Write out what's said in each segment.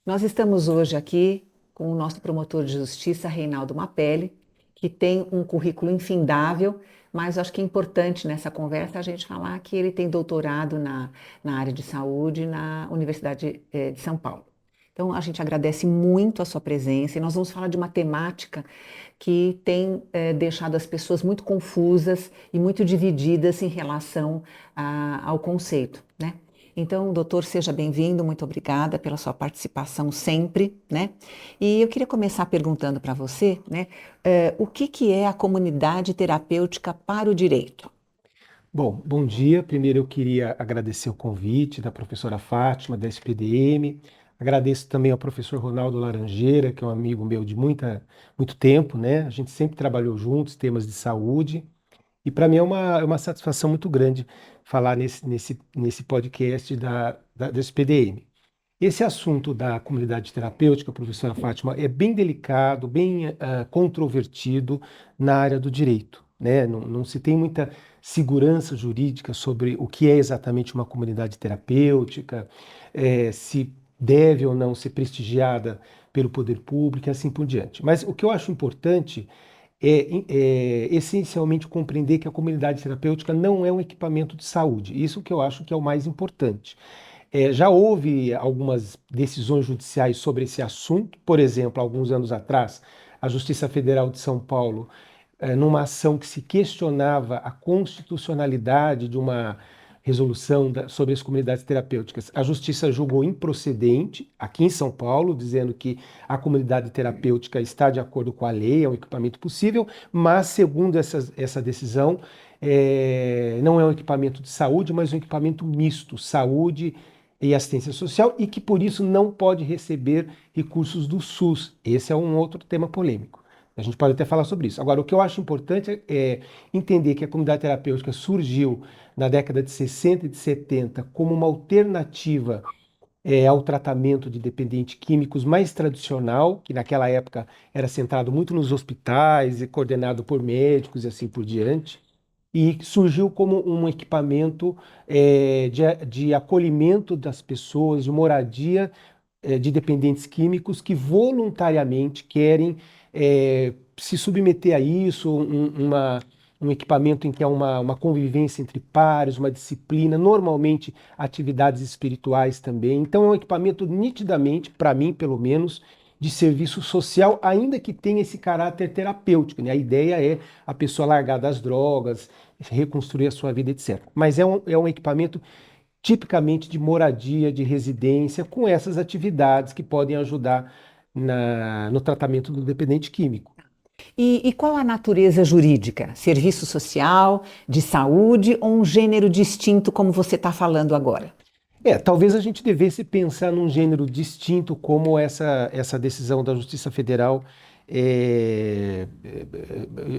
Nós estamos hoje aqui com o nosso promotor de justiça, Reinaldo Mapelli, que tem um currículo infindável, mas acho que é importante nessa conversa a gente falar que ele tem doutorado na área de saúde na Universidade de São Paulo. Então, a gente agradece muito a sua presença e nós vamos falar de uma temática que tem deixado as pessoas muito confusas e muito divididas em relação ao conceito, né? Então, doutor, seja bem-vindo, muito obrigada pela sua participação sempre, né? E eu queria começar perguntando para você, né, o que é a comunidade terapêutica para o direito? Bom, bom dia. Primeiro eu queria agradecer o convite da professora Fátima, da SPDM. Agradeço também ao professor Ronaldo Laranjeira, que é um amigo meu de muito tempo, né? A gente sempre trabalhou juntos, temas de saúde. E para mim é uma satisfação muito grande falar nesse podcast da SPDM. Esse assunto da comunidade terapêutica, professora Fátima, é bem delicado, bem controvertido na área do direito, né? Não se tem muita segurança jurídica sobre o que é exatamente uma comunidade terapêutica, se deve ou não ser prestigiada pelo poder público e assim por diante. Mas o que eu acho importante é essencialmente compreender que a comunidade terapêutica não é um equipamento de saúde. Isso que eu acho que é o mais importante. Já houve algumas decisões judiciais sobre esse assunto, por exemplo, alguns anos atrás, a Justiça Federal de São Paulo, numa ação que se questionava a constitucionalidade de uma resolução sobre as comunidades terapêuticas, a Justiça julgou improcedente, aqui em São Paulo, dizendo que a comunidade terapêutica está de acordo com a lei, é um equipamento possível, mas, segundo essa decisão, não é um equipamento de saúde, mas um equipamento misto, saúde e assistência social, e que por isso não pode receber recursos do SUS. Esse é um outro tema polêmico. A gente pode até falar sobre isso. Agora, o que eu acho importante é entender que a comunidade terapêutica surgiu na década de 60 e de 70 como uma alternativa ao tratamento de dependentes químicos mais tradicional, que naquela época era centrado muito nos hospitais e coordenado por médicos e assim por diante, e surgiu como um equipamento de acolhimento das pessoas, de moradia de dependentes químicos que voluntariamente querem se submeter a isso, um equipamento em que há uma convivência entre pares, uma disciplina, normalmente atividades espirituais também. Então é um equipamento nitidamente, para mim pelo menos, de serviço social, ainda que tenha esse caráter terapêutico, né? A ideia é a pessoa largar das drogas, reconstruir a sua vida, etc. Mas é um equipamento tipicamente de moradia, de residência, com essas atividades que podem ajudar no tratamento do dependente químico. E qual a natureza jurídica? Serviço social, de saúde ou um gênero distinto, como você está falando agora? Talvez a gente devesse pensar num gênero distinto como essa decisão da Justiça Federal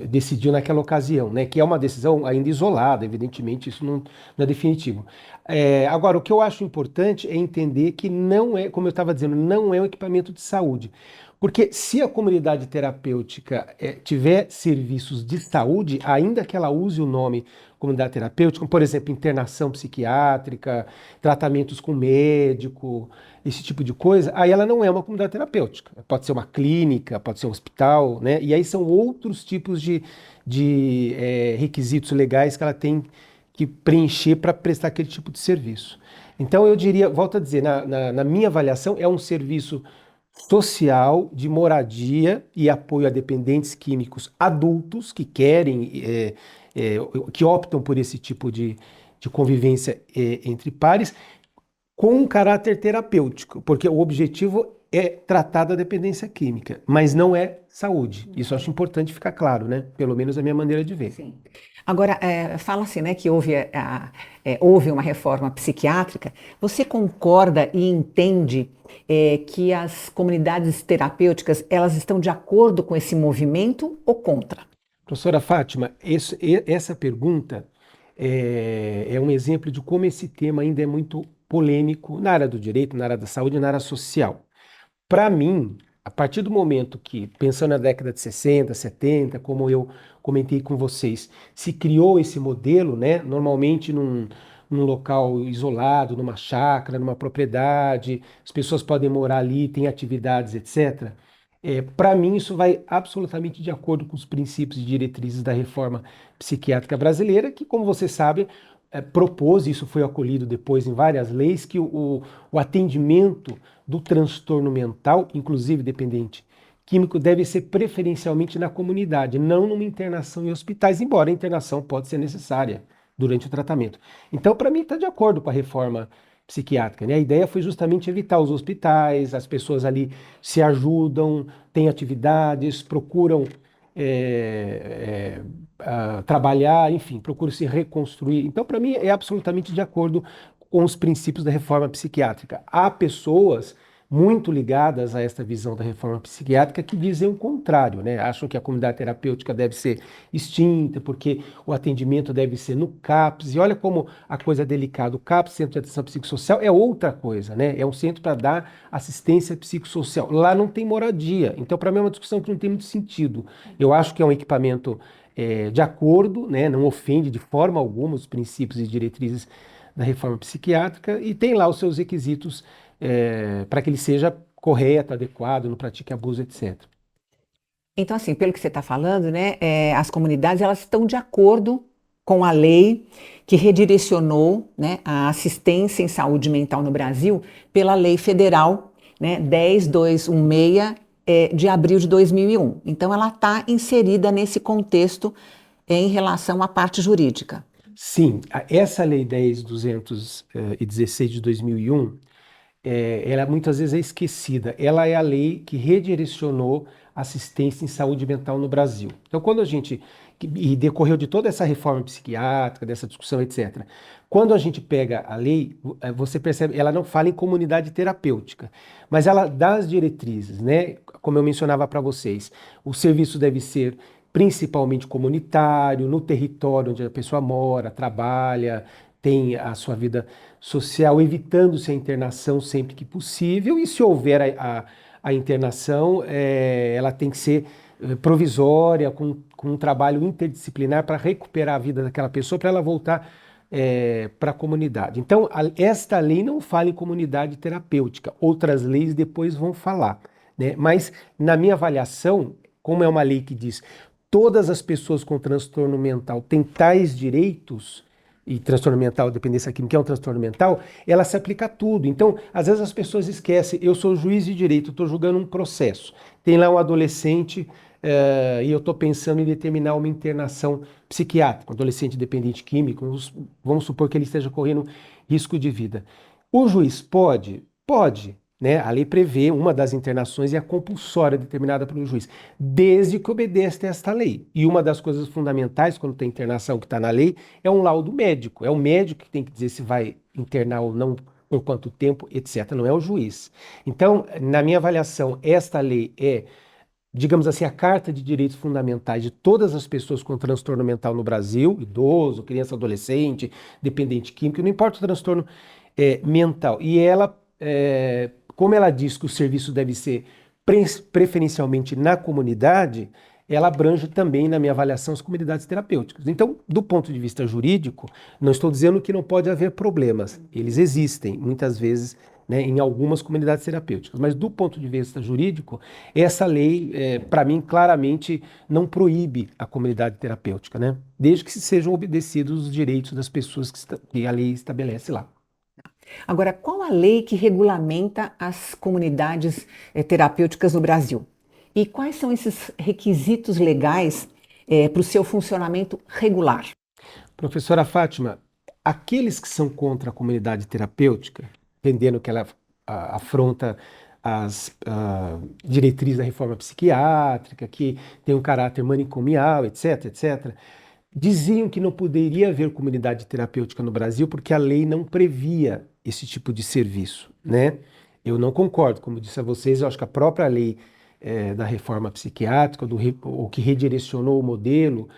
decidiu naquela ocasião, né? Que é uma decisão ainda isolada, evidentemente, isso não é definitivo. Agora, o que eu acho importante é entender que não é, como eu estava dizendo, não é um equipamento de saúde. Porque se a comunidade terapêutica tiver serviços de saúde, ainda que ela use o nome comunidade terapêutica, como, por exemplo, internação psiquiátrica, tratamentos com médico, esse tipo de coisa, aí ela não é uma comunidade terapêutica. Pode ser uma clínica, pode ser um hospital, né? E aí são outros tipos de requisitos legais que ela tem que preencher para prestar aquele tipo de serviço. Então eu diria, volto a dizer, na minha avaliação, é um serviço social de moradia e apoio a dependentes químicos adultos que querem, é, que optam por esse tipo de convivência entre pares, com um caráter terapêutico, porque o objetivo é tratar da dependência química, mas não é saúde. Isso eu acho importante ficar claro, né? Pelo menos a minha maneira de ver. Sim. Agora, fala-se, né, que houve uma reforma psiquiátrica. Você concorda e entende que as comunidades terapêuticas elas estão de acordo com esse movimento ou contra? Professora Fátima, essa pergunta é um exemplo de como esse tema ainda é muito polêmico na área do direito, na área da saúde e na área social. Para mim, a partir do momento que, pensando na década de 60, 70, como eu comentei com vocês, se criou esse modelo, né, normalmente num local isolado, numa chácara, numa propriedade, as pessoas podem morar ali, têm atividades, etc. Para mim, isso vai absolutamente de acordo com os princípios e diretrizes da reforma psiquiátrica brasileira, que, como você sabe, propôs, isso foi acolhido depois em várias leis, que o atendimento do transtorno mental, inclusive dependente químico, deve ser preferencialmente na comunidade, não numa internação em hospitais, embora a internação pode ser necessária durante o tratamento. Então, para mim, está de acordo com a reforma psiquiátrica, né? A ideia foi justamente evitar os hospitais, as pessoas ali se ajudam, têm atividades, procuram trabalhar, enfim, procuram se reconstruir. Então, para mim, é absolutamente de acordo com os princípios da reforma psiquiátrica. Há pessoas muito ligadas a esta visão da reforma psiquiátrica que dizem o contrário, né? Acham que a comunidade terapêutica deve ser extinta, porque o atendimento deve ser no CAPS. E olha como a coisa é delicada. O CAPS, Centro de Atenção Psicossocial, é outra coisa, né? É um centro para dar assistência psicossocial. Lá não tem moradia. Então, para mim, é uma discussão que não tem muito sentido. Eu acho que é um equipamento de acordo, né? Não ofende de forma alguma os princípios e diretrizes da reforma psiquiátrica e tem lá os seus requisitos para que ele seja correto, adequado, não pratique abuso, etc. Então, assim, pelo que você está falando, né, as comunidades elas estão de acordo com a lei que redirecionou, né, a assistência em saúde mental no Brasil pela Lei Federal, né, 10.216, de abril de 2001. Então, ela está inserida nesse contexto em relação à parte jurídica. Sim, essa Lei 10.216 de 2001, ela muitas vezes é esquecida. Ela é a lei que redirecionou assistência em saúde mental no Brasil. Então, quando a gente, e decorreu de toda essa reforma psiquiátrica, dessa discussão, etc. Quando a gente pega a lei, você percebe, ela não fala em comunidade terapêutica, mas ela dá as diretrizes, né? Como eu mencionava para vocês, o serviço deve ser principalmente comunitário, no território onde a pessoa mora, trabalha, tem a sua vida social, evitando-se a internação sempre que possível, e se houver a internação, ela tem que ser provisória, com um trabalho interdisciplinar para recuperar a vida daquela pessoa, para ela voltar para a comunidade. Então, esta lei não fala em comunidade terapêutica, outras leis depois vão falar, né? Mas, na minha avaliação, como é uma lei que diz todas as pessoas com transtorno mental têm tais direitos, e transtorno mental, dependência química é um transtorno mental, ela se aplica a tudo. Então, às vezes as pessoas esquecem, eu sou juiz de direito, estou julgando um processo. Tem lá um adolescente e eu estou pensando em determinar uma internação psiquiátrica, um adolescente dependente químico, vamos supor que ele esteja correndo risco de vida. O juiz pode? Pode. Né? A lei prevê uma das internações a compulsória determinada pelo juiz, desde que obedeça a esta lei. E uma das coisas fundamentais quando tem internação que está na lei é um laudo médico. É o médico que tem que dizer se vai internar ou não, por quanto tempo, etc. Não é o juiz. Então, na minha avaliação, esta lei é, digamos assim, a Carta de Direitos Fundamentais de todas as pessoas com transtorno mental no Brasil, idoso, criança, adolescente, dependente químico, não importa o transtorno mental. E ela como ela diz que o serviço deve ser preferencialmente na comunidade, ela abrange também, na minha avaliação, as comunidades terapêuticas. Então, do ponto de vista jurídico, não estou dizendo que não pode haver problemas. Eles existem, muitas vezes, né, em algumas comunidades terapêuticas. Mas, do ponto de vista jurídico, essa lei, para mim, claramente não proíbe a comunidade terapêutica, né? Desde que sejam obedecidos os direitos das pessoas que a lei estabelece lá. Agora, qual a lei que regulamenta as comunidades terapêuticas no Brasil? E quais são esses requisitos legais para o seu funcionamento regular? Professora Fátima, aqueles que são contra a comunidade terapêutica, entendendo que ela afronta as diretrizes da reforma psiquiátrica, que tem um caráter manicomial, etc., etc., diziam que não poderia haver comunidade terapêutica no Brasil porque a lei não previa esse tipo de serviço, né? Eu não concordo, como disse a vocês, eu acho que a própria lei da reforma psiquiátrica, o que redirecionou o modelo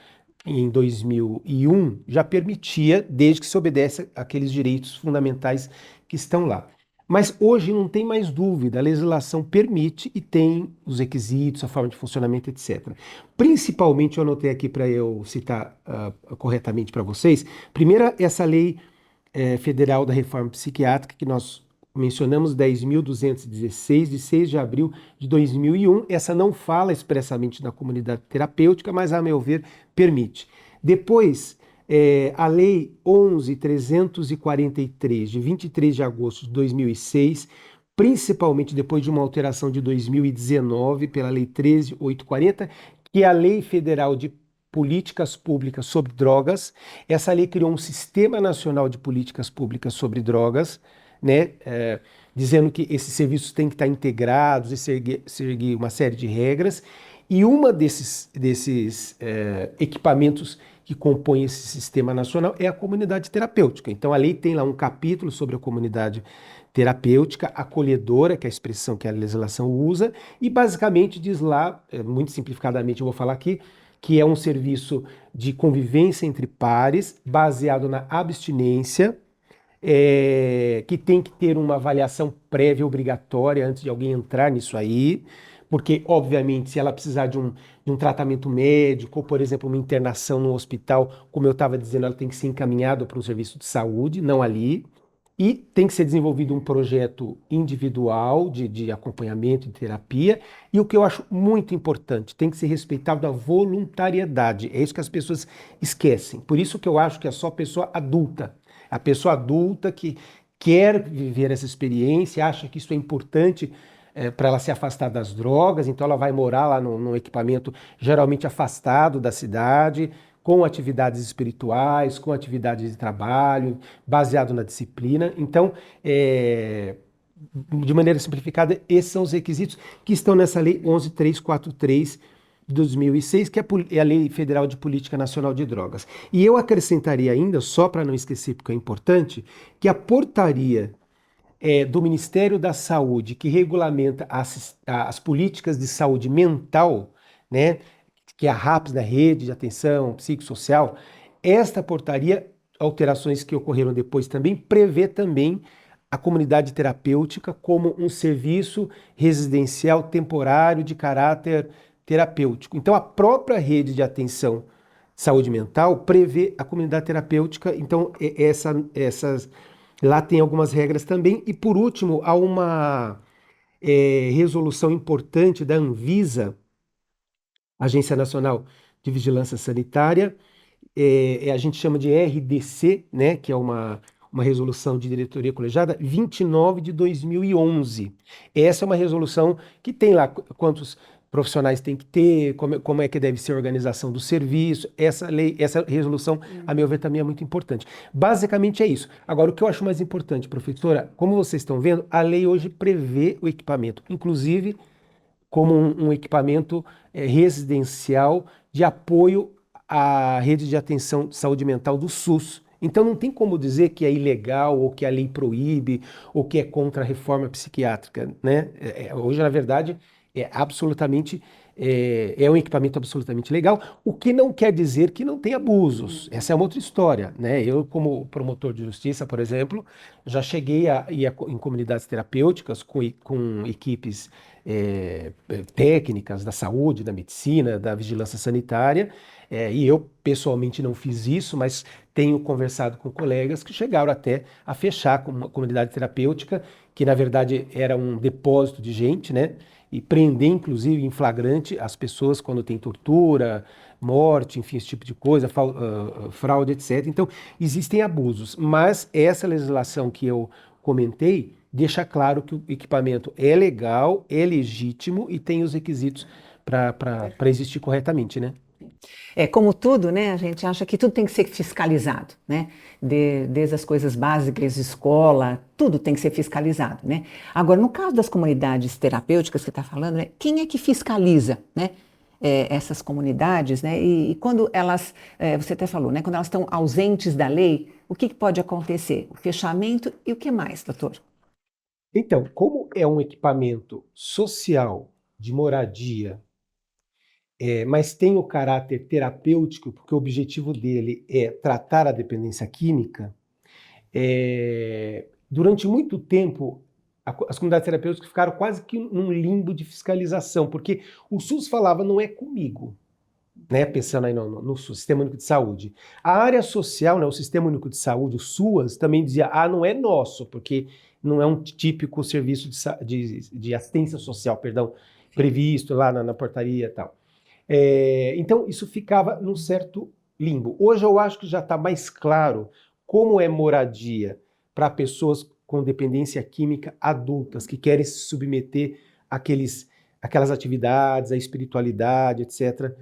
em 2001, já permitia, desde que se obedece àqueles direitos fundamentais que estão lá. Mas hoje não tem mais dúvida, a legislação permite e tem os requisitos, a forma de funcionamento, etc. Principalmente, eu anotei aqui para eu citar corretamente para vocês, primeiro, essa lei Federal da Reforma Psiquiátrica, que nós mencionamos 10.216, de 6 de abril de 2001. Essa não fala expressamente da comunidade terapêutica, mas, a meu ver, permite. Depois, a Lei 11.343, de 23 de agosto de 2006, principalmente depois de uma alteração de 2019 pela Lei 13.840, que é a Lei Federal de Políticas Públicas sobre Drogas. Essa lei criou um Sistema Nacional de Políticas Públicas sobre Drogas, né, dizendo que esses serviços têm que estar integrados e seguir uma série de regras. E uma desses equipamentos que compõem esse sistema nacional é a comunidade terapêutica. Então a lei tem lá um capítulo sobre a comunidade terapêutica, acolhedora, que é a expressão que a legislação usa, e basicamente diz lá, muito simplificadamente eu vou falar aqui, que é um serviço de convivência entre pares, baseado na abstinência, que tem que ter uma avaliação prévia obrigatória antes de alguém entrar nisso aí, porque, obviamente, se ela precisar de um tratamento médico, ou, por exemplo, uma internação no hospital, como eu estava dizendo, ela tem que ser encaminhada para um serviço de saúde, não ali. E tem que ser desenvolvido um projeto individual de acompanhamento e terapia. E o que eu acho muito importante, tem que ser respeitado a voluntariedade. É isso que as pessoas esquecem. Por isso que eu acho que é só pessoa adulta. A pessoa adulta que quer viver essa experiência, acha que isso é importante para ela se afastar das drogas, então ela vai morar lá num equipamento geralmente afastado da cidade, com atividades espirituais, com atividades de trabalho, baseado na disciplina. Então, de maneira simplificada, esses são os requisitos que estão nessa Lei 11.343 de 2006, que é a Lei Federal de Política Nacional de Drogas. E eu acrescentaria ainda, só para não esquecer, porque é importante, que a portaria do Ministério da Saúde, que regulamenta as políticas de saúde mental, né, que é a RAPS, da Rede de Atenção Psicossocial, esta portaria, alterações que ocorreram depois também, prevê também a comunidade terapêutica como um serviço residencial temporário de caráter terapêutico. Então, a própria Rede de Atenção Saúde Mental prevê a comunidade terapêutica, então essas lá tem algumas regras também. E por último, há uma resolução importante da Anvisa, Agência Nacional de Vigilância Sanitária, a gente chama de RDC, né, que é uma resolução de diretoria colegiada, 29 de 2011. Essa é uma resolução que tem lá quantos profissionais tem que ter, como é que deve ser a organização do serviço. Essa lei, essa resolução, a meu ver, também é muito importante. Basicamente é isso. Agora, o que eu acho mais importante, professora, como vocês estão vendo, a lei hoje prevê o equipamento, inclusive como um equipamento residencial de apoio à rede de atenção de saúde mental do SUS. Então não tem como dizer que é ilegal, ou que a lei proíbe, ou que é contra a reforma psiquiátrica, né? Hoje, na verdade, é um equipamento absolutamente legal, o que não quer dizer que não tem abusos. Essa é uma outra história, né? Eu, como promotor de justiça, por exemplo, já cheguei a ir em comunidades terapêuticas com equipes técnicas da saúde, da medicina, da vigilância sanitária, e eu pessoalmente não fiz isso, mas tenho conversado com colegas que chegaram até a fechar com uma comunidade terapêutica, que na verdade era um depósito de gente, né? E prender, inclusive, em flagrante as pessoas quando tem tortura, morte, enfim, esse tipo de coisa, fraude, etc. Então, existem abusos, mas essa legislação que eu comentei deixa claro que o equipamento é legal, é legítimo e tem os requisitos para existir corretamente, né? Como tudo, né, a gente acha que tudo tem que ser fiscalizado, né? Desde as coisas básicas, escola, tudo tem que ser fiscalizado, né? Agora, no caso das comunidades terapêuticas que você está falando, né, quem é que fiscaliza, né, essas comunidades, né? E quando elas, você até falou, né, quando elas estão ausentes da lei, o que pode acontecer? O fechamento e o que mais, doutor? Então, como é um equipamento social de moradia, mas tem o caráter terapêutico, porque o objetivo dele é tratar a dependência química, durante muito tempo as comunidades terapêuticas ficaram quase que num limbo de fiscalização, porque o SUS falava, não é comigo. né, pensando aí no Sistema Único de Saúde. A área social, né, o Sistema Único de Saúde, o SUAS, também dizia, não é nosso, porque não é um típico serviço de assistência social, perdão, previsto lá na portaria e tal. Então, isso ficava num certo limbo. Hoje eu acho que já está mais claro como é moradia para pessoas com dependência química adultas, que querem se submeter àquelas atividades, à espiritualidade, etc.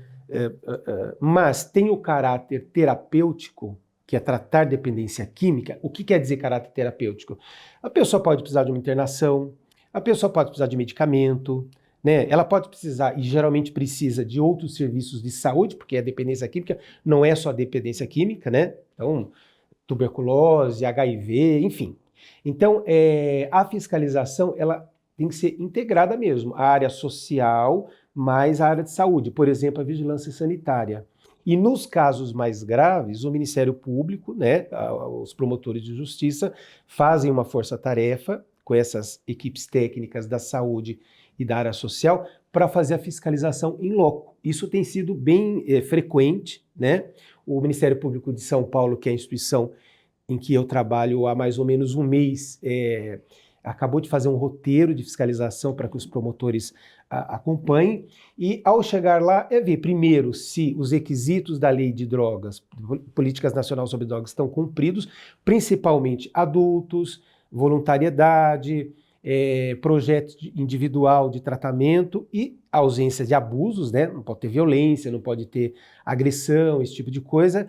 Mas tem o caráter terapêutico, que é tratar dependência química. O que quer dizer caráter terapêutico? A pessoa pode precisar de uma internação, a pessoa pode precisar de medicamento, né? Ela pode precisar, e geralmente precisa, de outros serviços de saúde, porque a dependência química não é só dependência química, né? Então, tuberculose, HIV, enfim. Então, a fiscalização, ela tem que ser integrada mesmo, a área social mais a área de saúde, por exemplo, a vigilância sanitária. E nos casos mais graves, o Ministério Público, né, os promotores de justiça, fazem uma força-tarefa com essas equipes técnicas da saúde e da área social para fazer a fiscalização em loco. Isso tem sido bem frequente, né? O Ministério Público de São Paulo, que é a instituição em que eu trabalho há mais ou menos um mês, acabou de fazer um roteiro de fiscalização para que os promotores acompanhem, e ao chegar lá é ver primeiro se os requisitos da lei de drogas, Políticas Nacional sobre Drogas, estão cumpridos, principalmente adultos, voluntariedade, projeto individual de tratamento e ausência de abusos, né? Não pode ter violência, não pode ter agressão, esse tipo de coisa.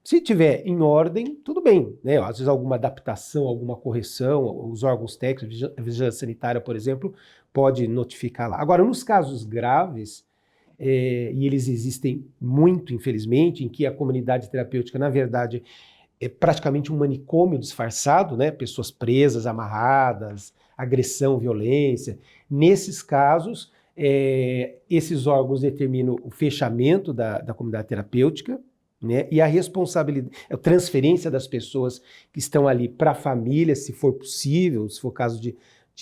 Se tiver em ordem, tudo bem, né? Às vezes alguma adaptação, alguma correção, os órgãos técnicos, a vigilância sanitária, por exemplo, pode notificar lá. Agora, nos casos graves, e eles existem muito, infelizmente, em que a comunidade terapêutica, na verdade, é praticamente um manicômio disfarçado, né? Pessoas presas, amarradas, agressão, violência. Nesses casos, esses órgãos determinam o fechamento da comunidade terapêutica, né? E a responsabilidade, a transferência das pessoas que estão ali para a família, se for possível, se for caso de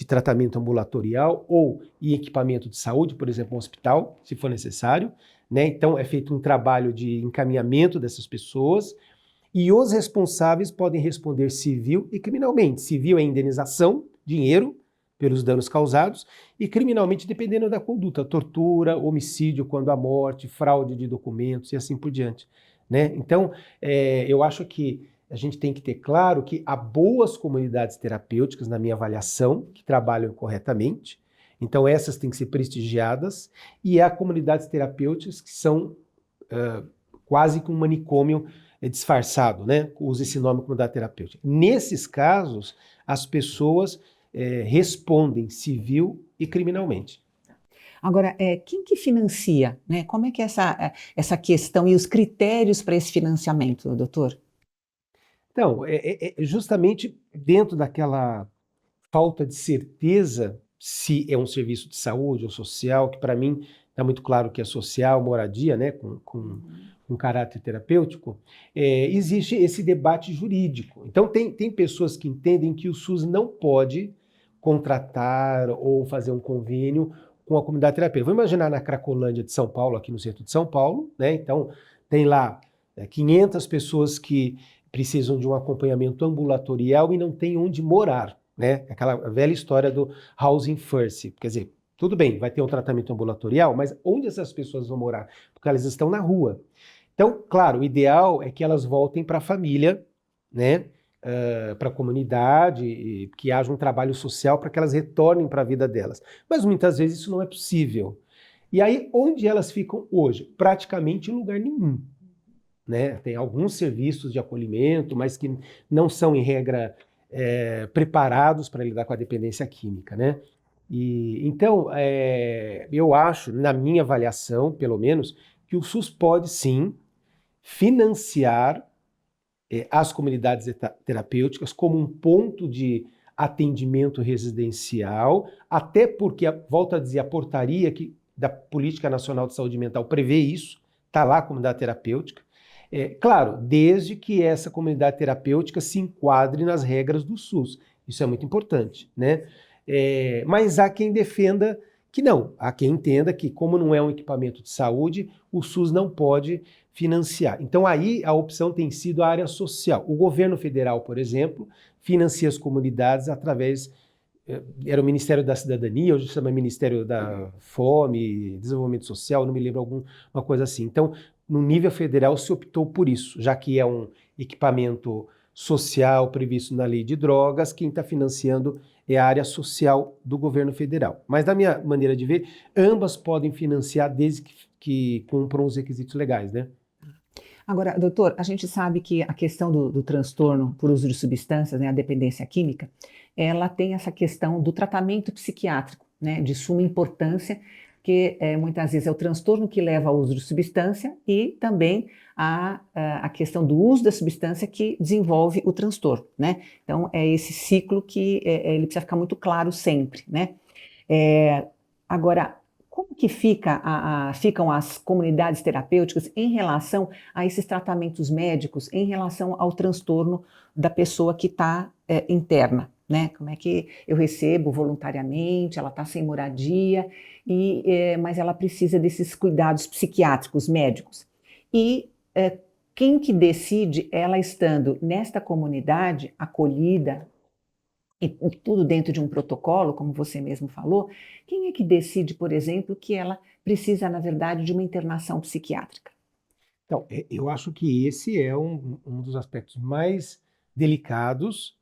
tratamento ambulatorial ou em equipamento de saúde, por exemplo, um hospital, se for necessário, né? Então é feito um trabalho de encaminhamento dessas pessoas. E os responsáveis podem responder civil e criminalmente. Civil é indenização, dinheiro, pelos danos causados, e criminalmente dependendo da conduta, tortura, homicídio quando há morte, fraude de documentos e assim por diante, né? Então, eu acho que a gente tem que ter claro que há boas comunidades terapêuticas, na minha avaliação, que trabalham corretamente, então essas têm que ser prestigiadas, e há comunidades terapêuticas que são quase que um manicômio disfarçado, né? Usa esse nome comunidade terapêutica. Nesses casos, as pessoas respondem civil e criminalmente. Agora, quem que financia, né? Como é que é essa questão e os critérios para esse financiamento, doutor? Então, justamente dentro daquela falta de certeza se é um serviço de saúde ou social, que para mim está muito claro que é social, moradia, né, com caráter terapêutico, existe esse debate jurídico. Então, tem pessoas que entendem que o SUS não pode contratar ou fazer um convênio com a comunidade terapêutica. Vamos imaginar na Cracolândia de São Paulo, aqui no centro de São Paulo, né? Então, tem lá 500 pessoas que precisam de um acompanhamento ambulatorial e não tem onde morar, né? Aquela velha história do housing first, quer dizer, tudo bem, vai ter um tratamento ambulatorial, mas onde essas pessoas vão morar? Porque elas estão na rua. Então, claro, o ideal é que elas voltem para a família, né? Para a comunidade, que haja um trabalho social para que elas retornem para a vida delas. Mas muitas vezes isso não é possível. E aí, onde elas ficam hoje? Praticamente em lugar nenhum. Né? Tem alguns serviços de acolhimento, mas que não são, em regra, preparados para lidar com a dependência química, né? Então, eu acho, na minha avaliação, pelo menos, que o SUS pode sim financiar as comunidades terapêuticas como um ponto de atendimento residencial, até porque, volto a dizer, a portaria da Política Nacional de Saúde Mental prevê isso, está lá a comunidade terapêutica. Claro, desde que essa comunidade terapêutica se enquadre nas regras do SUS. Isso é muito importante, né? Mas há quem defenda que não. Há quem entenda que, como não é um equipamento de saúde, o SUS não pode financiar. Então, aí a opção tem sido a área social. O governo federal, por exemplo, financia as comunidades através. Era o Ministério da Cidadania, hoje se chama Ministério da Fome, Desenvolvimento Social, não me lembro, alguma coisa assim. Então, no nível federal se optou por isso, já que é um equipamento social previsto na lei de drogas, quem está financiando é a área social do governo federal. Mas, da minha maneira de ver, ambas podem financiar desde que cumpram os requisitos legais, né? Agora, doutor, a gente sabe que a questão do transtorno por uso de substâncias, né, a dependência química, ela tem essa questão do tratamento psiquiátrico, né, de suma importância, que muitas vezes é o transtorno que leva ao uso de substância e também a questão do uso da substância que desenvolve o transtorno, né? Então, é esse ciclo que ele precisa ficar muito claro sempre, né? É, agora, como que ficam as comunidades terapêuticas em relação a esses tratamentos médicos, em relação ao transtorno da pessoa que está interna, né? Como é que eu recebo voluntariamente, ela está sem moradia, mas ela precisa desses cuidados psiquiátricos médicos. E quem que decide, ela estando nesta comunidade acolhida, e tudo dentro de um protocolo, como você mesmo falou, quem é que decide, por exemplo, que ela precisa, na verdade, de uma internação psiquiátrica? Então, eu acho que esse é um dos aspectos mais delicados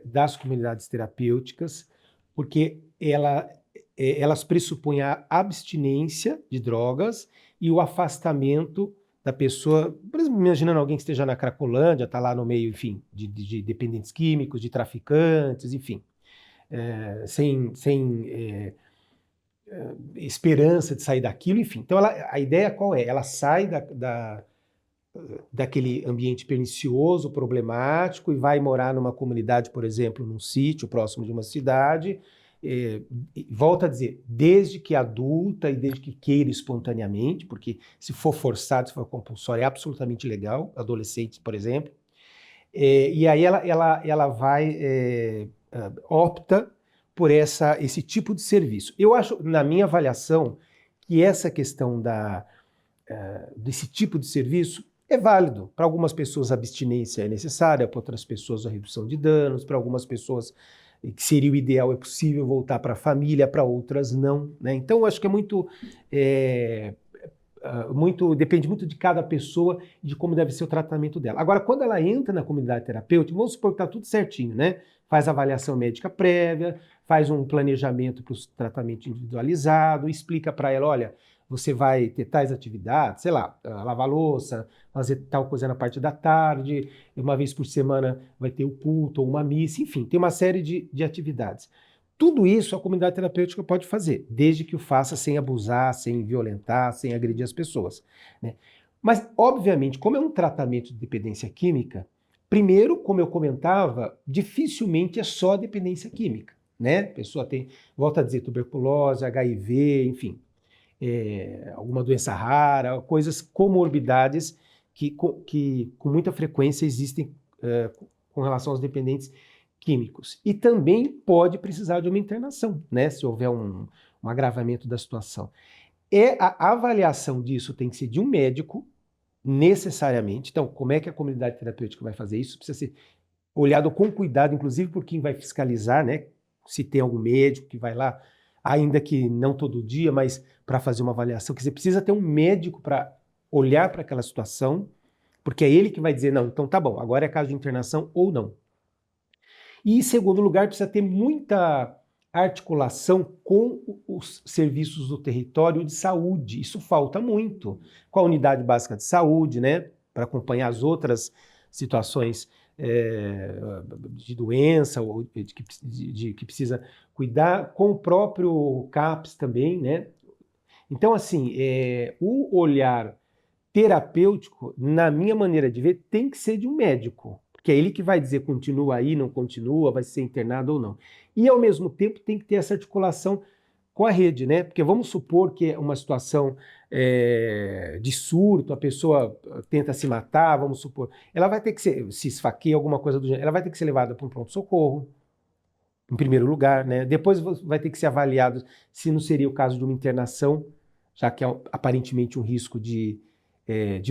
das comunidades terapêuticas, porque elas pressupõem a abstinência de drogas e o afastamento da pessoa. Por exemplo, imaginando alguém que esteja na Cracolândia, está lá no meio, enfim, de dependentes químicos, de traficantes, enfim, sem esperança de sair daquilo, enfim. Então, a ideia qual é? Ela sai daquele ambiente pernicioso, problemático, e vai morar numa comunidade, por exemplo, num sítio próximo de uma cidade. E volta a dizer, desde que adulta e desde que queira espontaneamente, porque se for forçado, se for compulsório, é absolutamente legal, adolescentes, por exemplo. E aí ela vai, opta por esse tipo de serviço. Eu acho, na minha avaliação, que essa questão desse tipo de serviço é válido. Para algumas pessoas a abstinência é necessária, para outras pessoas a redução de danos, para algumas pessoas que seria o ideal, é possível voltar para a família, para outras não, né? Então eu acho que é depende muito de cada pessoa e de como deve ser o tratamento dela. Agora, quando ela entra na comunidade terapêutica, vamos supor que está tudo certinho, né? Faz avaliação médica prévia, faz um planejamento para o tratamento individualizado, explica para ela, olha, você vai ter tais atividades, sei lá, lavar louça, fazer tal coisa na parte da tarde, uma vez por semana vai ter o culto ou uma missa, enfim, tem uma série de atividades. Tudo isso a comunidade terapêutica pode fazer, desde que o faça sem abusar, sem violentar, sem agredir as pessoas, né? Mas, obviamente, como é um tratamento de dependência química, primeiro, como eu comentava, dificilmente é só dependência química, né? A pessoa tem, volta a dizer, tuberculose, HIV, enfim, alguma doença rara, coisas, comorbidades que com muita frequência existem com relação aos dependentes químicos. E também pode precisar de uma internação, né, se houver um agravamento da situação. A avaliação disso tem que ser de um médico, necessariamente. Então, como é que a comunidade terapêutica vai fazer isso? Precisa ser olhado com cuidado, inclusive por quem vai fiscalizar, né? Se tem algum médico que vai lá, ainda que não todo dia, mas para fazer uma avaliação. Quer dizer, precisa ter um médico para olhar para aquela situação, porque é ele que vai dizer, não, então tá bom, agora é caso de internação ou não. E, em segundo lugar, precisa ter muita articulação com os serviços do território de saúde. Isso falta muito. Com a unidade básica de saúde, né, para acompanhar as outras situações de doença ou que precisa cuidar, com o próprio CAPS também, né? Então, assim, o olhar terapêutico, na minha maneira de ver, tem que ser de um médico, porque é ele que vai dizer continua aí, não continua, vai ser internado ou não. E, ao mesmo tempo, tem que ter essa articulação com a rede, né? Porque vamos supor que é uma situação de surto, a pessoa tenta se matar, vamos supor, ela vai ter que se esfaqueia, alguma coisa do gênero, ela vai ter que ser levada para um pronto-socorro, em primeiro lugar, né? Depois vai ter que ser avaliado se não seria o caso de uma internação, já que é aparentemente um risco de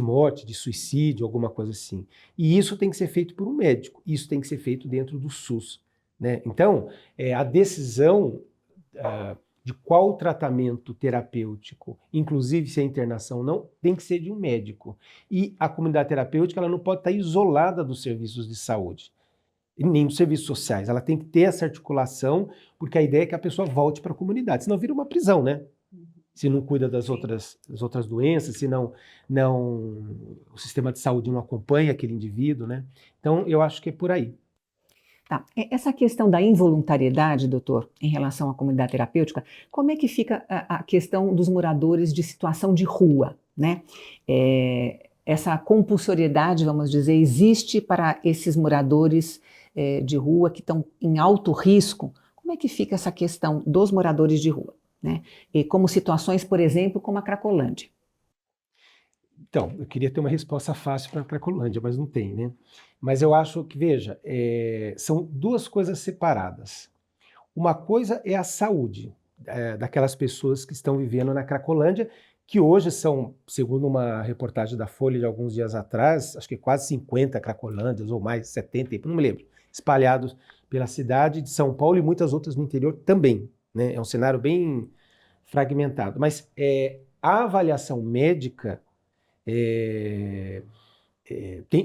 morte, de suicídio, alguma coisa assim. E isso tem que ser feito por um médico, isso tem que ser feito dentro do SUS, né? Então, a decisão de qual tratamento terapêutico, inclusive se é internação ou não, tem que ser de um médico. E a comunidade terapêutica ela não pode estar isolada dos serviços de saúde, e nem dos serviços sociais. Ela tem que ter essa articulação, porque a ideia é que a pessoa volte para a comunidade, senão vira uma prisão, né? Se não cuida das outras doenças, se não, o sistema de saúde não acompanha aquele indivíduo, né? Então, eu acho que é por aí. Tá. Essa questão da involuntariedade, doutor, em relação à comunidade terapêutica, como é que fica a questão dos moradores de situação de rua, né? Essa compulsoriedade, vamos dizer, existe para esses moradores de rua que estão em alto risco? Como é que fica essa questão dos moradores de rua, né? E como situações, por exemplo, como a Cracolândia. Então, eu queria ter uma resposta fácil para a Cracolândia, mas não tem, né? Mas eu acho que, veja, são duas coisas separadas. Uma coisa é a saúde daquelas pessoas que estão vivendo na Cracolândia, que hoje são, segundo uma reportagem da Folha de alguns dias atrás, acho que quase 50 Cracolândias ou mais, 70, não me lembro, espalhados pela cidade de São Paulo e muitas outras no interior também, né? É um cenário bem fragmentado. Mas a avaliação médica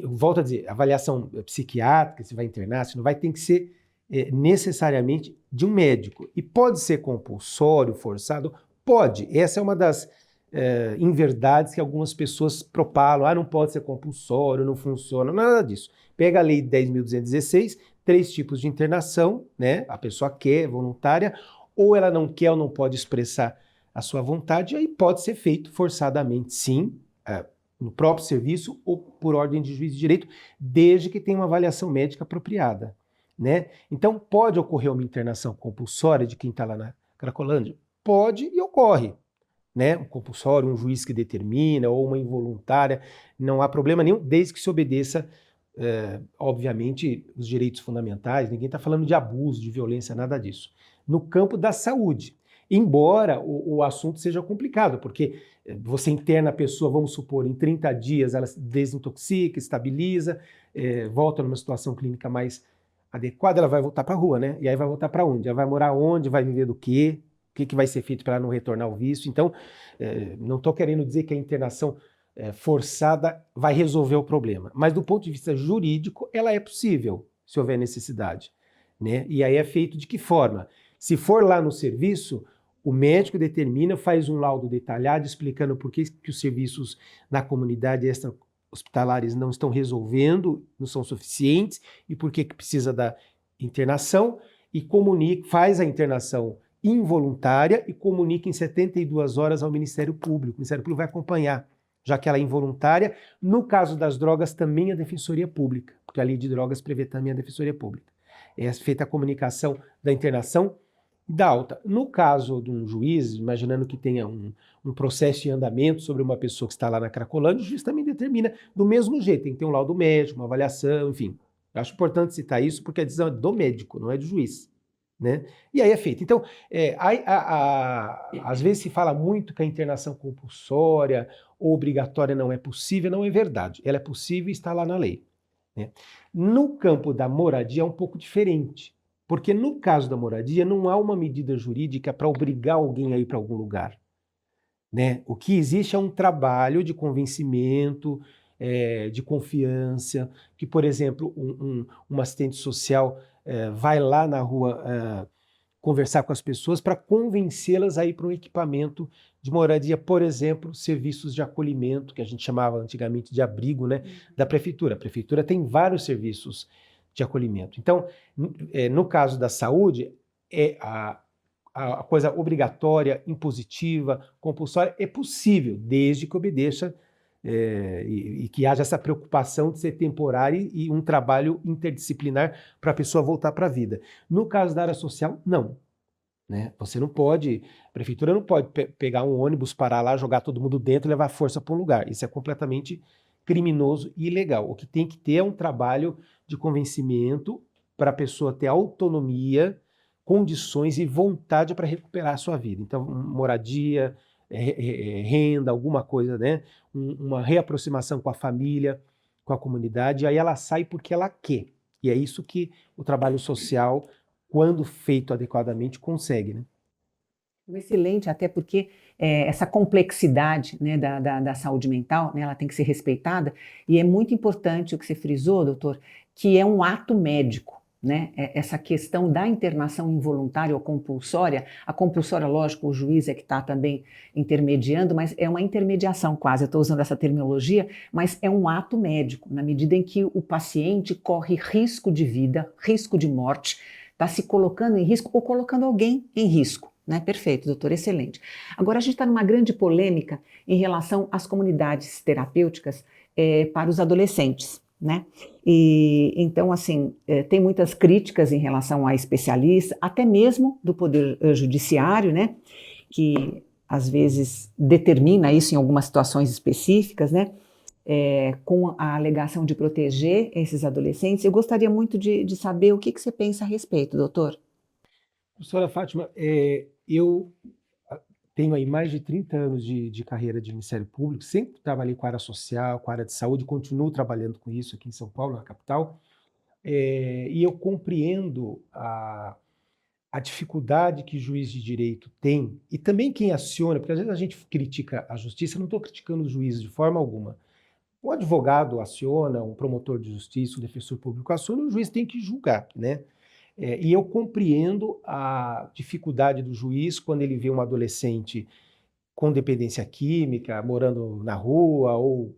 volto a dizer, avaliação psiquiátrica, se vai internar, se não vai, tem que ser necessariamente de um médico. E pode ser compulsório, forçado? Pode. Essa é uma das inverdades que algumas pessoas propalam. Não pode ser compulsório, não funciona, nada disso. Pega a lei 10.216, 3 tipos de internação, né? A pessoa quer, voluntária, ou ela não quer ou não pode expressar a sua vontade, aí pode ser feito forçadamente, sim, no próprio serviço ou por ordem de juiz de direito, desde que tenha uma avaliação médica apropriada, né? Então, pode ocorrer uma internação compulsória de quem está lá na Cracolândia? Pode e ocorre, né? Um compulsório, um juiz que determina, ou uma involuntária, não há problema nenhum, desde que se obedeça, obviamente, os direitos fundamentais. Ninguém está falando de abuso, de violência, nada disso. No campo da saúde, embora o assunto seja complicado, porque você interna a pessoa, vamos supor, em 30 dias ela desintoxica, estabiliza, volta numa situação clínica mais adequada, ela vai voltar para a rua, né? E aí vai voltar para onde? Ela vai morar onde? Vai viver do quê? O que vai ser feito para ela não retornar ao vício? Então, não estou querendo dizer que a internação forçada vai resolver o problema, mas do ponto de vista jurídico, ela é possível, se houver necessidade, né? E aí é feito de que forma? Se for lá no serviço, o médico determina, faz um laudo detalhado explicando por que os serviços na comunidade extra-hospitalares não estão resolvendo, não são suficientes e por que precisa da internação e comunica, faz a internação involuntária e comunica em 72 horas ao Ministério Público. O Ministério Público vai acompanhar, já que ela é involuntária. No caso das drogas, também a Defensoria Pública, porque a lei de drogas prevê também a Defensoria Pública. É feita a comunicação da internação da alta. No caso de um juiz, imaginando que tenha um processo em andamento sobre uma pessoa que está lá na Cracolândia, o juiz também determina do mesmo jeito, tem que ter um laudo médico, uma avaliação, enfim. Eu acho importante citar isso porque a decisão é do médico, não é do juiz, né? E aí é feito. Então, às vezes se fala muito que a internação compulsória ou obrigatória não é possível, não é verdade. Ela é possível e está lá na lei, né? No campo da moradia é um pouco diferente. Porque no caso da moradia não há uma medida jurídica para obrigar alguém a ir para algum lugar, né? O que existe é um trabalho de convencimento, de confiança, que, por exemplo, um assistente social vai lá na rua conversar com as pessoas para convencê-las a ir para um equipamento de moradia, por exemplo, serviços de acolhimento, que a gente chamava antigamente de abrigo, né, da prefeitura. A prefeitura tem vários serviços de acolhimento. Então, no caso da saúde, a coisa obrigatória, impositiva, compulsória é possível, desde que obedeça e que haja essa preocupação de ser temporária e um trabalho interdisciplinar para a pessoa voltar para a vida. No caso da área social, não, né? Você não pode, a prefeitura não pode pegar um ônibus, parar lá, jogar todo mundo dentro e levar força para um lugar. Isso é completamente criminoso e ilegal. O que tem que ter é um trabalho de convencimento para a pessoa ter autonomia condições e vontade para recuperar a sua vida. Então, moradia, renda, alguma coisa, né? Uma reaproximação com a família, com a comunidade, e aí ela sai porque ela quer. E é isso que o trabalho social, quando feito adequadamente, consegue, né? Excelente, até porque essa complexidade, né, da saúde mental, né, ela tem que ser respeitada, e é muito importante o que você frisou, doutor, que é um ato médico, né? Essa questão da internação involuntária ou compulsória, a compulsória, lógico, o juiz é que está também intermediando, mas é uma intermediação quase, eu estou usando essa terminologia, mas é um ato médico, na medida em que o paciente corre risco de vida, risco de morte, está se colocando em risco ou colocando alguém em risco. Né? Perfeito, doutor, excelente. Agora, a gente está numa grande polêmica em relação às comunidades terapêuticas para os adolescentes, né? E então, assim, tem muitas críticas em relação a especialistas, até mesmo do Poder Judiciário, né? Que às vezes determina isso em algumas situações específicas, né? Com a alegação de proteger esses adolescentes. Eu gostaria muito de saber o que você pensa a respeito, doutor. Professora Fátima, eu tenho aí mais de 30 anos de carreira de Ministério Público, sempre trabalhei com a área social, com a área de saúde, continuo trabalhando com isso aqui em São Paulo, na capital, e eu compreendo a dificuldade que juiz de direito tem, e também quem aciona, porque às vezes a gente critica a justiça, eu não estou criticando os juízes de forma alguma. O advogado aciona, um promotor de justiça, o defensor público aciona, o juiz tem que julgar, né? E eu compreendo a dificuldade do juiz quando ele vê um adolescente com dependência química, morando na rua ou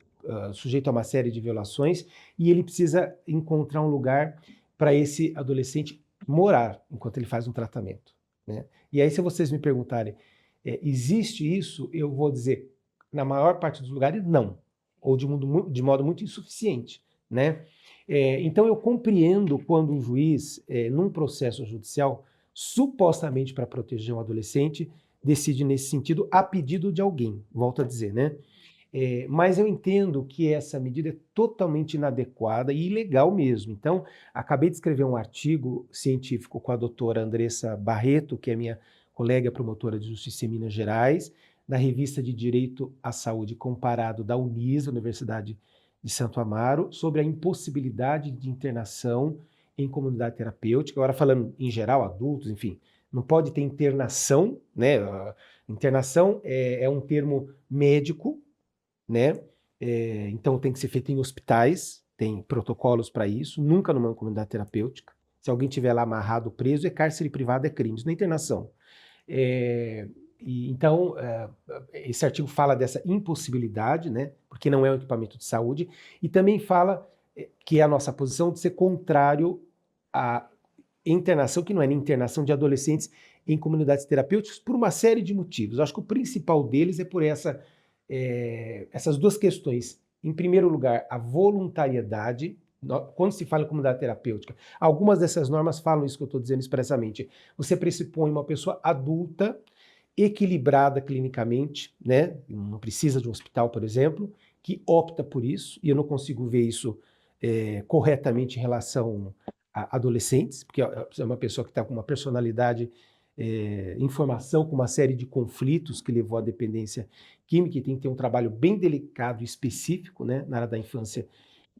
sujeito a uma série de violações, e ele precisa encontrar um lugar para esse adolescente morar enquanto ele faz um tratamento, né? E aí, se vocês me perguntarem, existe isso? Eu vou dizer, na maior parte dos lugares, não, ou de modo muito insuficiente, né? Então, eu compreendo quando um juiz, num processo judicial, supostamente para proteger um adolescente, decide nesse sentido a pedido de alguém, volto a dizer, né? Mas eu entendo que essa medida é totalmente inadequada e ilegal mesmo. Então, acabei de escrever um artigo científico com a doutora Andressa Barreto, que é minha colega promotora de justiça em Minas Gerais, na revista de Direito à Saúde Comparado da Unis, Universidade de Santo Amaro, sobre a impossibilidade de internação em comunidade terapêutica. Agora, falando em geral, adultos, enfim, não pode ter internação, né? Internação é um termo médico, né? Então tem que ser feito em hospitais, tem protocolos para isso, nunca numa comunidade terapêutica. Se alguém estiver lá amarrado, preso, é cárcere privado, é crime, isso não é internação. Então, esse artigo fala dessa impossibilidade, né? Porque não é um equipamento de saúde, e também fala que é a nossa posição de ser contrário à internação, que não é nem internação de adolescentes em comunidades terapêuticas, por uma série de motivos. Eu acho que o principal deles é por essas duas questões. Em primeiro lugar, a voluntariedade. Quando se fala em comunidade terapêutica, algumas dessas normas falam isso que eu estou dizendo expressamente. Você pressupõe uma pessoa adulta, equilibrada clinicamente, né? Não precisa de um hospital, por exemplo, que opta por isso, e eu não consigo ver isso corretamente em relação a adolescentes, porque é uma pessoa que está com uma personalidade em formação, com uma série de conflitos que levou à dependência química, e tem que ter um trabalho bem delicado e específico, né, na área da infância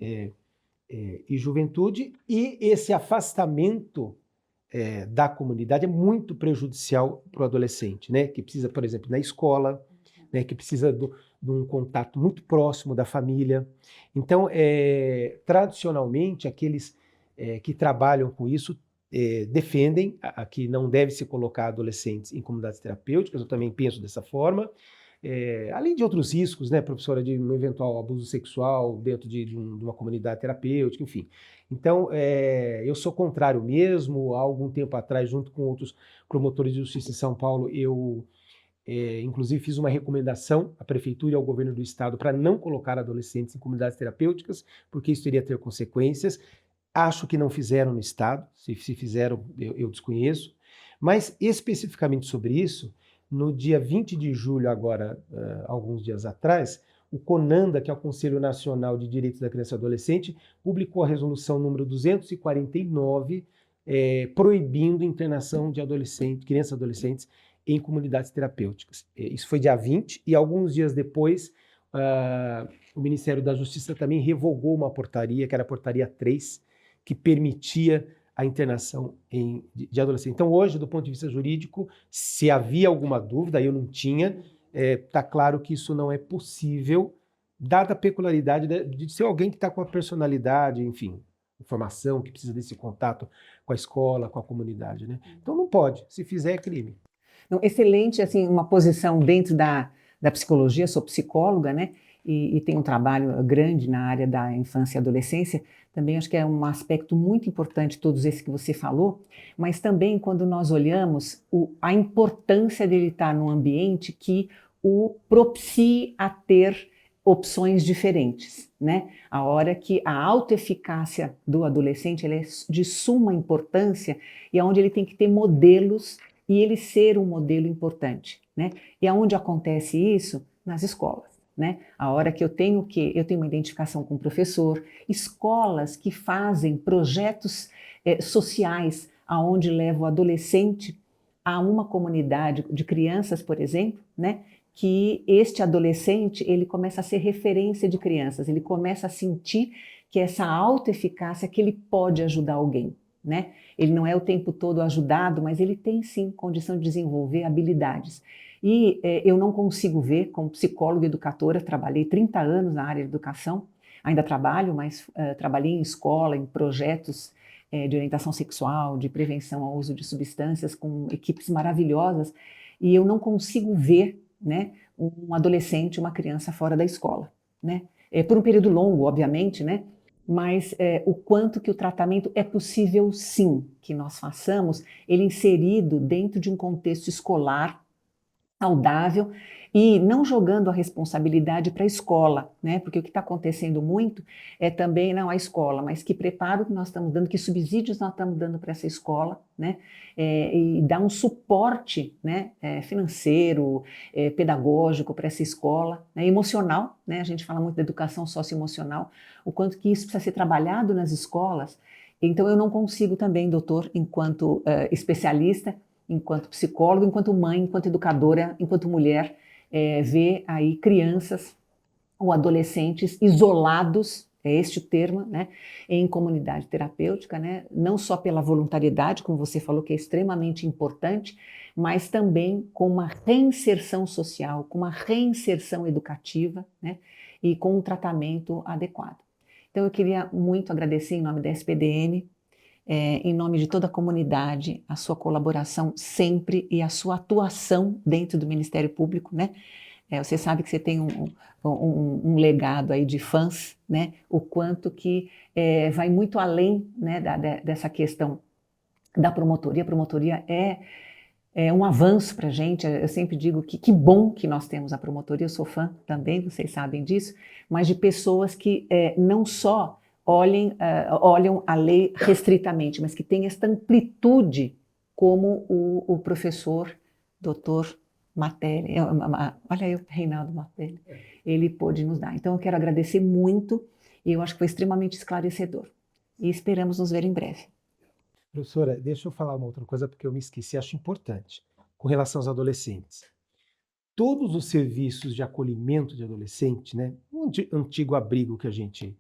e juventude, e esse afastamento da comunidade é muito prejudicial para o adolescente, né, que precisa, por exemplo, na escola, né, que precisa de um contato muito próximo da família. Então, tradicionalmente, aqueles que trabalham com isso defendem que não deve se colocar adolescentes em comunidades terapêuticas, eu também penso dessa forma, além de outros riscos, né, professora, de um eventual abuso sexual dentro de uma comunidade terapêutica, enfim. Então, eu sou contrário mesmo. Há algum tempo atrás, junto com outros promotores de justiça em São Paulo, eu inclusive fiz uma recomendação à prefeitura e ao governo do estado para não colocar adolescentes em comunidades terapêuticas, porque isso iria ter consequências. Acho que não fizeram no estado, se fizeram eu desconheço, mas especificamente sobre isso, no dia 20 de julho, agora, alguns dias atrás, o CONANDA, que é o Conselho Nacional de Direitos da Criança e do Adolescente, publicou a resolução número 249 proibindo internação de crianças e adolescentes em comunidades terapêuticas. Isso foi dia 20, e alguns dias depois, o Ministério da Justiça também revogou uma portaria, que era a portaria 3, que permitia a internação de adolescentes. Então, hoje, do ponto de vista jurídico, se havia alguma dúvida, eu não tinha, está claro que isso não é possível, dada a peculiaridade de ser alguém que está com a personalidade, enfim, informação, que precisa desse contato com a escola, com a comunidade, né? Então não pode, se fizer é crime. Então, excelente, assim, uma posição dentro da psicologia, sou psicóloga, né? E tenho um trabalho grande na área da infância e adolescência. Também acho que é um aspecto muito importante, todos esses que você falou, mas também quando nós olhamos a importância dele estar num ambiente que o propicie a ter opções diferentes, né? A hora que a autoeficácia do adolescente ela é de suma importância e é onde ele tem que ter modelos e ele ser um modelo importante, né? E aonde acontece isso? Nas escolas, né? A hora que eu tenho uma identificação com o professor, escolas que fazem projetos sociais aonde leva o adolescente a uma comunidade de crianças, por exemplo, né? Que este adolescente ele começa a ser referência de crianças, ele começa a sentir que essa autoeficácia que ele pode ajudar alguém, né? Ele não é o tempo todo ajudado, mas ele tem sim condição de desenvolver habilidades. E eu não consigo ver, como psicóloga e educadora, trabalhei 30 anos na área de educação, ainda trabalho, mas trabalhei em escola, em projetos de orientação sexual, de prevenção ao uso de substâncias, com equipes maravilhosas, e eu não consigo ver, né, um adolescente, uma criança fora da escola, né? Por um período longo, obviamente, né? Mas o quanto que o tratamento é possível sim que nós façamos, ele inserido dentro de um contexto escolar saudável e não jogando a responsabilidade para a escola, né? Porque o que está acontecendo muito é também não a escola, mas que preparo que nós estamos dando, que subsídios nós estamos dando para essa escola, né? E dar um suporte, né? Financeiro, pedagógico para essa escola, né? Emocional, né? A gente fala muito da educação socioemocional, o quanto que isso precisa ser trabalhado nas escolas. Então eu não consigo também, doutor, enquanto especialista, enquanto psicóloga, enquanto mãe, enquanto educadora, enquanto mulher, ver aí crianças ou adolescentes isolados, é este o termo, né, em comunidade terapêutica, né, não só pela voluntariedade, como você falou, que é extremamente importante, mas também com uma reinserção social, com uma reinserção educativa, né, e com um tratamento adequado. Então, eu queria muito agradecer em nome da SPDM, em nome de toda a comunidade, a sua colaboração sempre e a sua atuação dentro do Ministério Público, né? Você sabe que você tem um legado aí de fãs, né? O quanto que vai muito além, né, dessa questão da promotoria. A promotoria é um avanço para a gente. Eu sempre digo que bom que nós temos a promotoria. Eu sou fã também, vocês sabem disso, mas de pessoas que não só olham a lei restritamente, mas que têm esta amplitude, como o professor doutor Matelli, olha aí o Reinaldo Matelli, ele pôde nos dar. Então eu quero agradecer muito e eu acho que foi extremamente esclarecedor. E esperamos nos ver em breve. Professora, deixa eu falar uma outra coisa porque eu me esqueci, acho importante, com relação aos adolescentes. Todos os serviços de acolhimento de adolescente, né, um antigo abrigo que a gente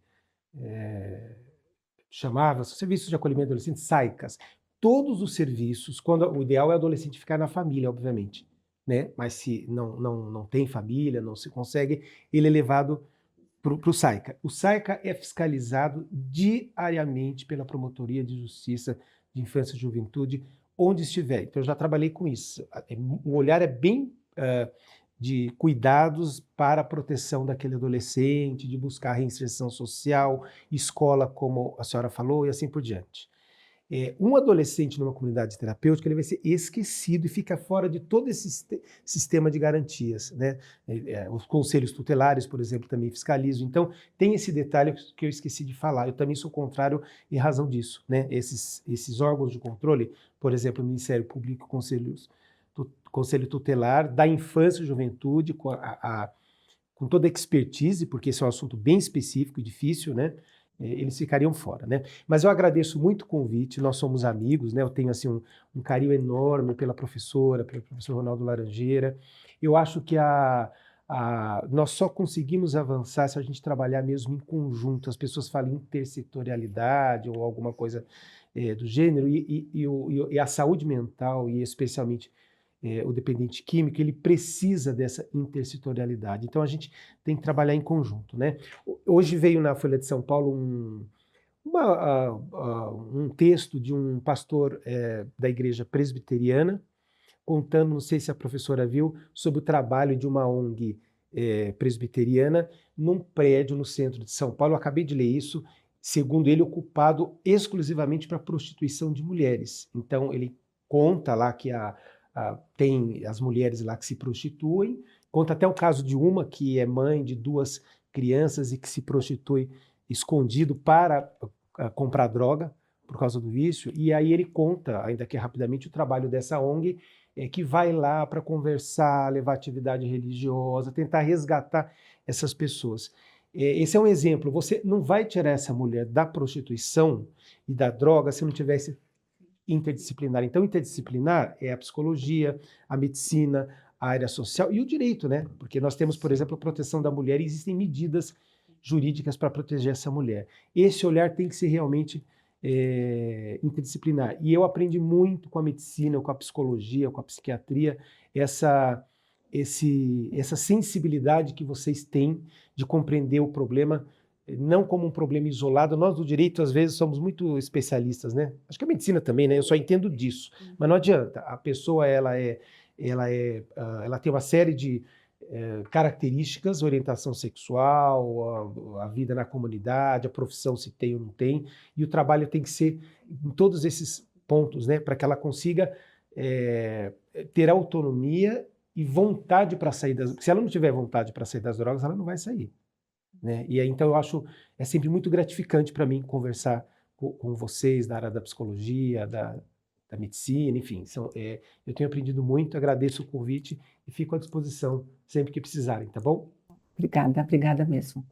chamava, serviços de acolhimento de adolescentes, SAICAS, todos os serviços, quando o ideal é o adolescente ficar na família, obviamente, né, mas se não tem família, não se consegue, ele é levado para o SAICA. O SAICA é fiscalizado diariamente pela Promotoria de Justiça de Infância e Juventude, onde estiver. Então, eu já trabalhei com isso. O olhar é bem de cuidados para a proteção daquele adolescente, de buscar reinserção social, escola, como a senhora falou, e assim por diante. Um adolescente numa comunidade terapêutica ele vai ser esquecido e fica fora de todo esse sistema de garantias, né? Os conselhos tutelares, por exemplo, também fiscalizam. Então, tem esse detalhe que eu esqueci de falar. Eu também sou contrário em razão disso, né? Esses órgãos de controle, por exemplo, o Ministério Público, Conselho Tutelar da Infância e Juventude, com toda a expertise, porque esse é um assunto bem específico e difícil, né? eles ficariam fora, né? Mas eu agradeço muito o convite, nós somos amigos, né? Eu tenho assim um carinho enorme pela professora, pelo professor Ronaldo Laranjeira. Eu acho que nós só conseguimos avançar se a gente trabalhar mesmo em conjunto. As pessoas falam em intersetorialidade ou alguma coisa do gênero, e a saúde mental, e especialmente o dependente químico, ele precisa dessa intersetorialidade. Então a gente tem que trabalhar em conjunto, né? Hoje veio na Folha de São Paulo um texto de um pastor da igreja presbiteriana, contando, não sei se a professora viu, sobre o trabalho de uma ONG presbiteriana num prédio no centro de São Paulo. Eu acabei de ler isso, segundo ele, ocupado exclusivamente para prostituição de mulheres. Então, ele conta lá que tem as mulheres lá que se prostituem, conta até o caso de uma que é mãe de 2 crianças e que se prostitui escondido para comprar droga por causa do vício, e aí ele conta, ainda que rapidamente, o trabalho dessa ONG, que vai lá para conversar, levar atividade religiosa, tentar resgatar essas pessoas. Esse é um exemplo. Você não vai tirar essa mulher da prostituição e da droga se não tivesse interdisciplinar. Então, interdisciplinar é a psicologia, a medicina, a área social e o direito, né? Porque nós temos, por exemplo, a proteção da mulher e existem medidas jurídicas para proteger essa mulher. Esse olhar tem que ser realmente interdisciplinar. E eu aprendi muito com a medicina, com a psicologia, com a psiquiatria, essa sensibilidade que vocês têm de compreender o problema não como um problema isolado. Nós do direito, às vezes, somos muito especialistas, né? Acho que a medicina também, né? Eu só entendo disso. Mas não adianta. A pessoa, ela tem uma série de características, orientação sexual, a vida na comunidade, a profissão se tem ou não tem, e o trabalho tem que ser em todos esses pontos, né? Para que ela consiga ter autonomia e vontade para sair das... Se ela não tiver vontade para sair das drogas, ela não vai sair. Né? E aí, então, eu acho sempre muito gratificante para mim conversar com vocês da área da psicologia, da medicina, enfim. Eu tenho aprendido muito, agradeço o convite e fico à disposição sempre que precisarem, tá bom? Obrigada, obrigada mesmo.